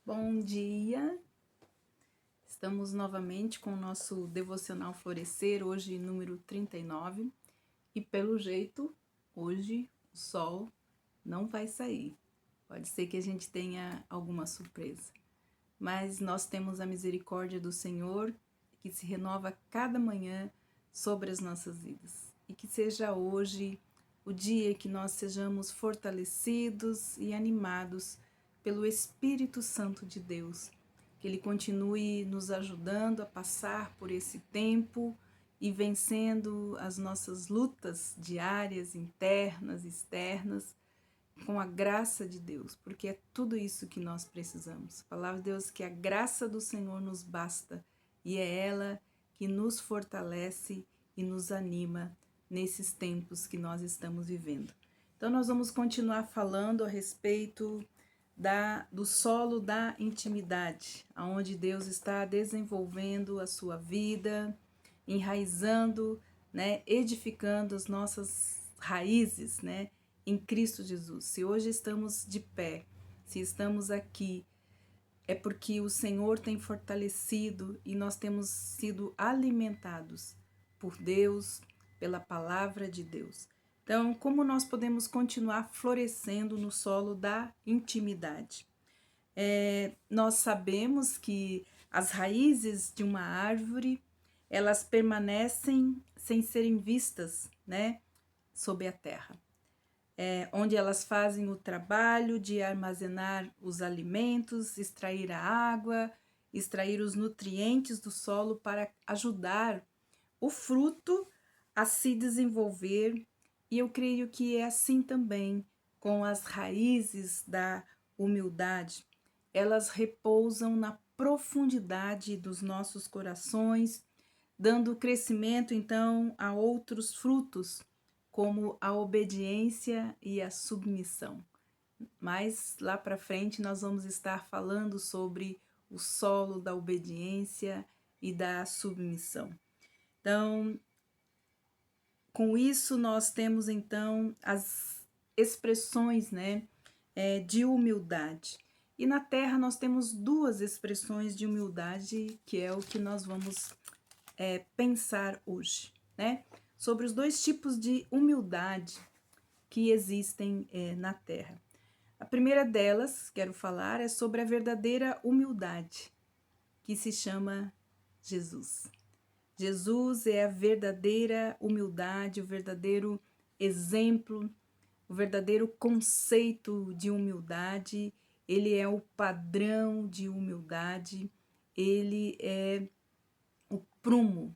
Bom dia! Estamos novamente com o nosso devocional Florescer, hoje número 39, e pelo jeito, hoje o sol não vai sair. Pode ser que a gente tenha alguma surpresa, mas nós temos a misericórdia do Senhor que se renova cada manhã sobre as nossas vidas. E que seja hoje o dia que nós sejamos fortalecidos e animados pelo Espírito Santo de Deus, que Ele continue nos ajudando a passar por esse tempo e vencendo as nossas lutas diárias, internas, externas, com a graça de Deus, porque é tudo isso que nós precisamos. A palavra de Deus é que a graça do Senhor nos basta e é ela que nos fortalece e nos anima nesses tempos que nós estamos vivendo. Então nós vamos continuar falando a respeito do solo da intimidade, aonde Deus está desenvolvendo a sua vida, enraizando, edificando as nossas raízes, em Cristo Jesus. Se hoje estamos de pé, se estamos aqui, é porque o Senhor tem fortalecido e nós temos sido alimentados por Deus, pela palavra de Deus. Então, como nós podemos continuar florescendo no solo da intimidade? Nós sabemos que as raízes de uma árvore, elas permanecem sem serem vistas, sob a terra. Onde elas fazem o trabalho de armazenar os alimentos, extrair a água, extrair os nutrientes do solo para ajudar o fruto a se desenvolver. E eu creio que é assim também com as raízes da humildade. Elas repousam na profundidade dos nossos corações, dando crescimento então a outros frutos, como a obediência e a submissão. Mas lá para frente nós vamos estar falando sobre o solo da obediência e da submissão. Então, com isso nós temos então as expressões, de humildade. E na Terra nós temos duas expressões de humildade, que é o que nós vamos pensar hoje, sobre os dois tipos de humildade que existem na Terra. A primeira delas, quero falar, é sobre a verdadeira humildade, que se chama Jesus. Jesus é a verdadeira humildade, o verdadeiro exemplo, o verdadeiro conceito de humildade. Ele é o padrão de humildade, ele é o prumo,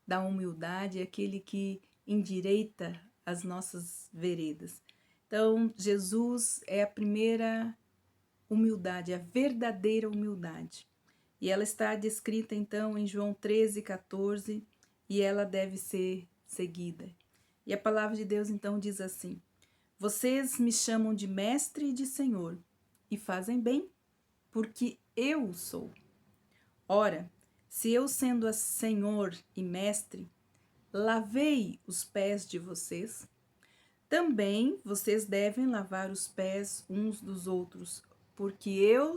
da humildade, aquele que endireita as nossas veredas. Então, Jesus é a primeira humildade, a verdadeira humildade. E ela está descrita, então, em João 13:14, e ela deve ser seguida. E a palavra de Deus, então, diz assim: vocês me chamam de mestre e de senhor, e fazem bem, porque eu sou. Ora, se eu, sendo senhor e mestre, lavei os pés de vocês, também vocês devem lavar os pés uns dos outros, porque eu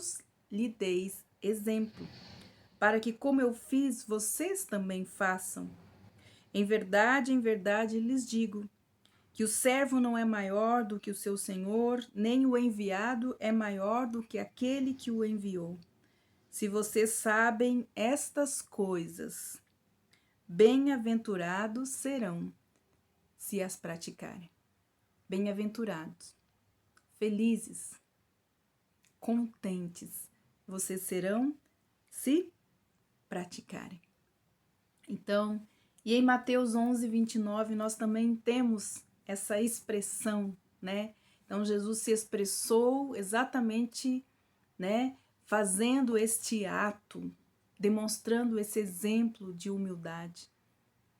lhe dei exemplo, para que, como eu fiz, vocês também façam. Em verdade lhes digo, que o servo não é maior do que o seu senhor, nem o enviado é maior do que aquele que o enviou. Se vocês sabem estas coisas, bem-aventurados serão se as praticarem. Bem-aventurados, felizes, contentes, vocês serão se praticarem. Então, e em Mateus 11:29, nós também temos essa expressão, Então, Jesus se expressou exatamente, fazendo este ato, demonstrando esse exemplo de humildade,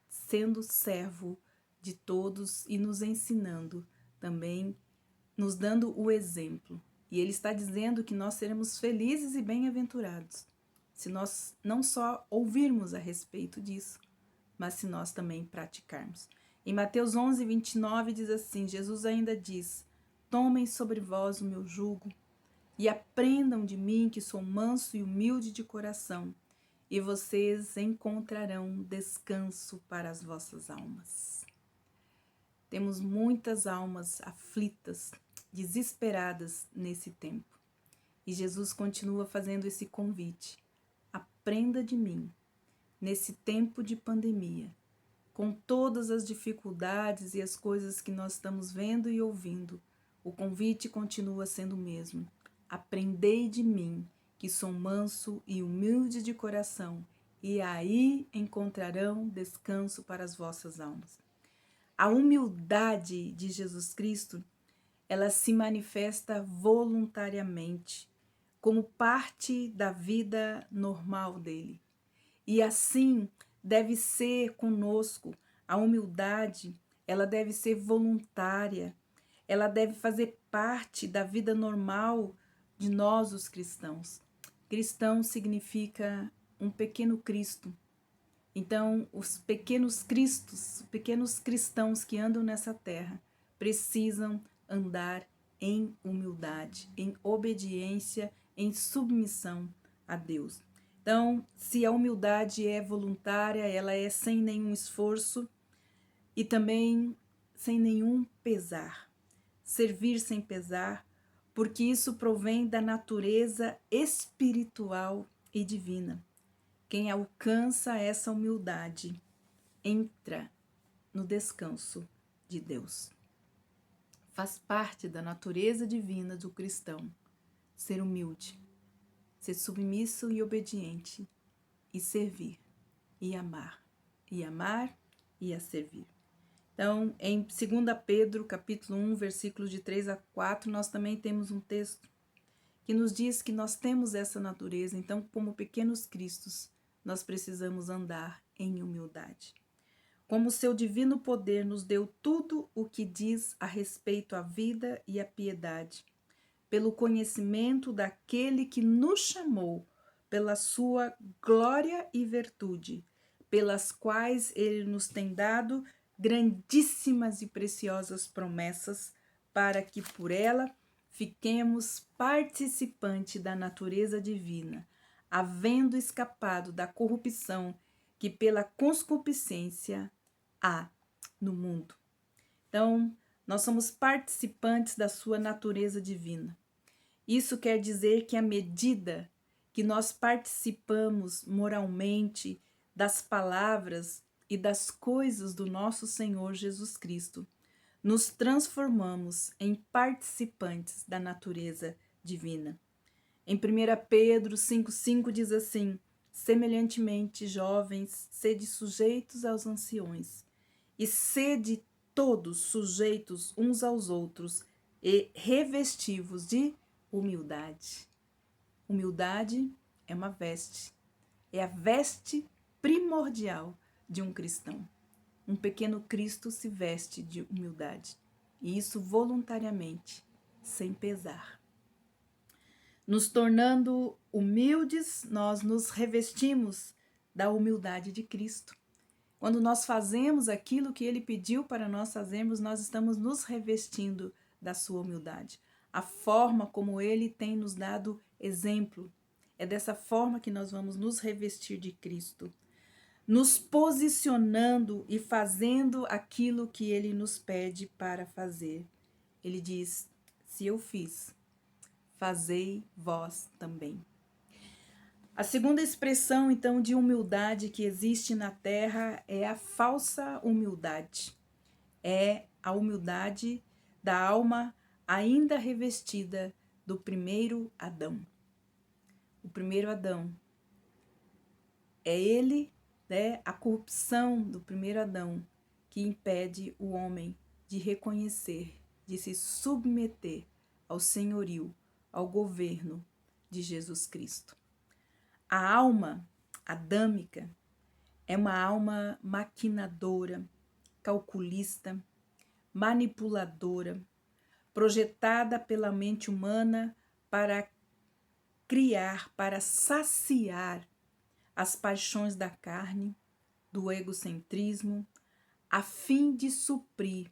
sendo servo de todos e nos ensinando também, nos dando o exemplo. E ele está dizendo que nós seremos felizes e bem-aventurados se nós não só ouvirmos a respeito disso, mas se nós também praticarmos. Em Mateus 11:29 diz assim, Jesus ainda diz: tomem sobre vós o meu jugo. e aprendam de mim, que sou manso e humilde de coração, e vocês encontrarão descanso para as vossas almas. Temos muitas almas aflitas, desesperadas nesse tempo. E Jesus continua fazendo esse convite. Aprenda de mim, nesse tempo de pandemia, com todas as dificuldades e as coisas que nós estamos vendo e ouvindo. O convite continua sendo o mesmo. Aprendei de mim, que sou manso e humilde de coração, e aí encontrarão descanso para as vossas almas. A humildade de Jesus Cristo, ela se manifesta voluntariamente, como parte da vida normal dele. E assim deve ser conosco. A humildade, ela deve ser voluntária, ela deve fazer parte da vida normal de nós, os cristãos. Cristão significa um pequeno Cristo. Então, os pequenos cristos, pequenos cristãos que andam nessa terra, precisam andar em humildade, em obediência, em submissão a Deus. Então, se a humildade é voluntária, ela é sem nenhum esforço e também sem nenhum pesar. Servir sem pesar, porque isso provém da natureza espiritual e divina. Quem alcança essa humildade entra no descanso de Deus. Faz parte da natureza divina do cristão ser humilde, ser submisso e obediente, e servir, e amar e a servir. Então, em 2 Pedro, capítulo 1, versículos de 3 a 4, nós também temos um texto que nos diz que nós temos essa natureza. Então, como pequenos cristos, nós precisamos andar em humildade. Como seu divino poder nos deu tudo o que diz a respeito à vida e à piedade, pelo conhecimento daquele que nos chamou, pela sua glória e virtude, pelas quais ele nos tem dado grandíssimas e preciosas promessas, para que por ela fiquemos participantes da natureza divina, havendo escapado da corrupção que pela concupiscência há no mundo. Então, nós somos participantes da sua natureza divina. Isso quer dizer que à medida que nós participamos moralmente das palavras e das coisas do nosso Senhor Jesus Cristo, nos transformamos em participantes da natureza divina. Em 1 Pedro 5,5 diz assim: semelhantemente, jovens, sede sujeitos aos anciões, e sede todos sujeitos uns aos outros, e revestivos de humildade. Humildade é uma veste, é a veste primordial de um cristão. Um pequeno Cristo se veste de humildade, e isso voluntariamente, sem pesar. Nos tornando humildes, nós nos revestimos da humildade de Cristo. Quando nós fazemos aquilo que Ele pediu para nós fazermos, nós estamos nos revestindo da sua humildade. A forma como Ele tem nos dado exemplo, é dessa forma que nós vamos nos revestir de Cristo, nos posicionando e fazendo aquilo que Ele nos pede para fazer. Ele diz: se eu fiz, fazei vós também. A segunda expressão, então, de humildade que existe na terra é a falsa humildade. É a humildade da alma ainda revestida do primeiro Adão. O primeiro Adão é ele, né, a corrupção do primeiro Adão que impede o homem de reconhecer, de se submeter ao senhorio, ao governo de Jesus Cristo. A alma adâmica é uma alma maquinadora, calculista, manipuladora, projetada pela mente humana para criar, para saciar as paixões da carne, do egocentrismo, a fim de suprir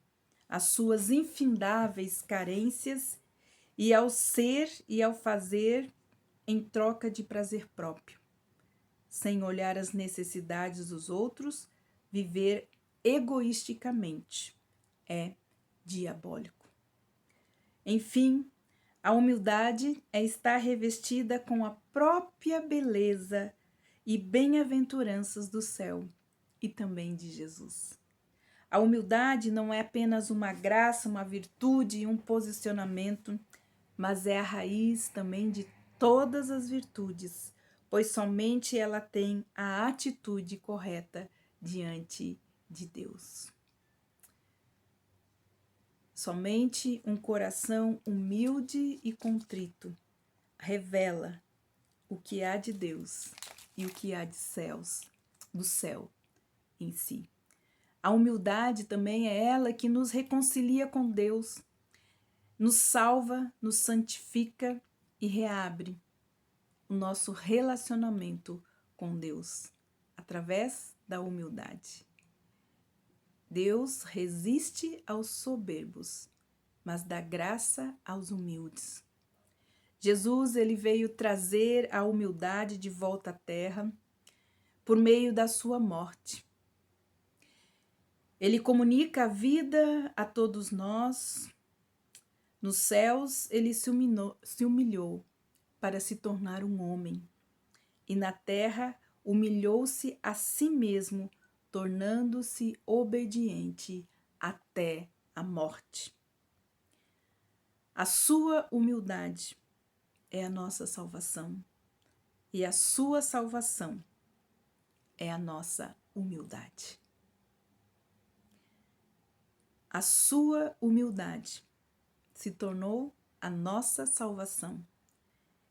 as suas infindáveis carências e ao ser e ao fazer em troca de prazer próprio, sem olhar as necessidades dos outros, viver egoisticamente. É diabólico. Enfim, a humildade é estar revestida com a própria beleza e bem-aventuranças do céu e também de Jesus. A humildade não é apenas uma graça, uma virtude e um posicionamento, mas é a raiz também de todas as virtudes, pois somente ela tem a atitude correta diante de Deus. Somente um coração humilde e contrito revela o que há de Deus e o que há de do céu em si. A humildade também é ela que nos reconcilia com Deus, nos salva, nos santifica e reabre o nosso relacionamento com Deus através da humildade. Deus resiste aos soberbos, mas dá graça aos humildes. Jesus, ele veio trazer a humildade de volta à terra por meio da sua morte. Ele comunica a vida a todos nós. Nos céus, ele se humilhou para se tornar um homem. E na terra, humilhou-se a si mesmo, tornando-se obediente até a morte. A sua humildade é a nossa salvação. E a sua salvação é a nossa humildade. A sua humildade se tornou a nossa salvação.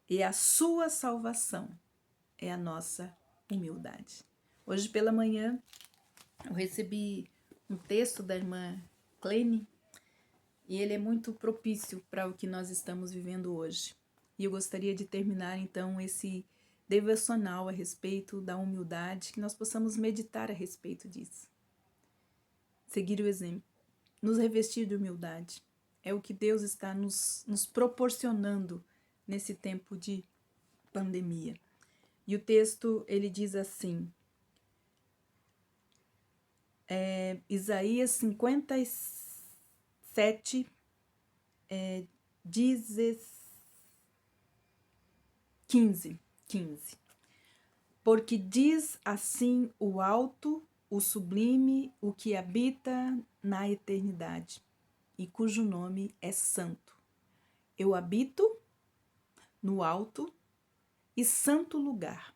E a sua salvação é a nossa humildade. Hoje pela manhã eu recebi um texto da irmã Clene e ele é muito propício para o que nós estamos vivendo hoje. E eu gostaria de terminar então esse devocional a respeito da humildade, que nós possamos meditar a respeito disso. Seguir o exemplo, nos revestir de humildade. É o que Deus está nos proporcionando nesse tempo de pandemia. E o texto, ele diz assim, Isaías 57, 15. Porque diz assim o alto, o sublime, o que habita na eternidade, e cujo nome é santo. Eu habito no alto e santo lugar,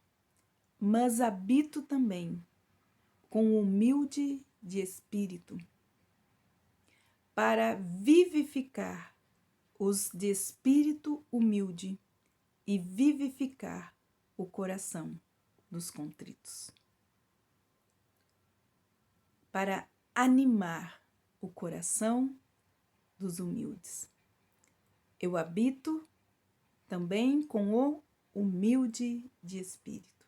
mas habito também com o humilde de espírito, para vivificar os de espírito humilde e vivificar o coração dos contritos. Para animar o coração dos humildes. Eu habito também com o humilde de espírito.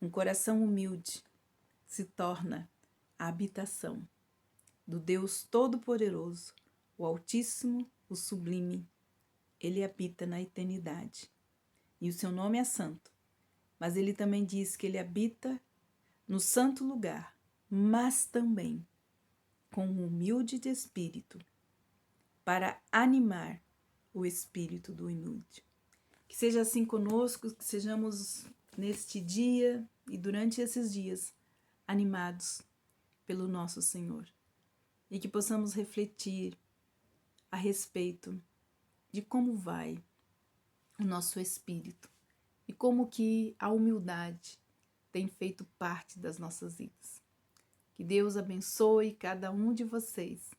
Um coração humilde se torna a habitação do Deus Todo-Poderoso, o Altíssimo, o Sublime. Ele habita na eternidade. E o seu nome é santo. Mas ele também diz que ele habita no santo lugar, mas também com o humilde de espírito, para animar o espírito do humilde. Que seja assim conosco, que sejamos neste dia e durante esses dias animados pelo nosso Senhor. E que possamos refletir a respeito de como vai o nosso espírito e como que a humildade tem feito parte das nossas vidas. Que Deus abençoe cada um de vocês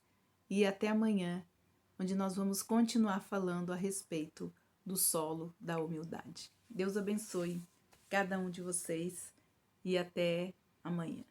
e até amanhã, onde nós vamos continuar falando a respeito do solo da humildade. Deus abençoe cada um de vocês e até amanhã.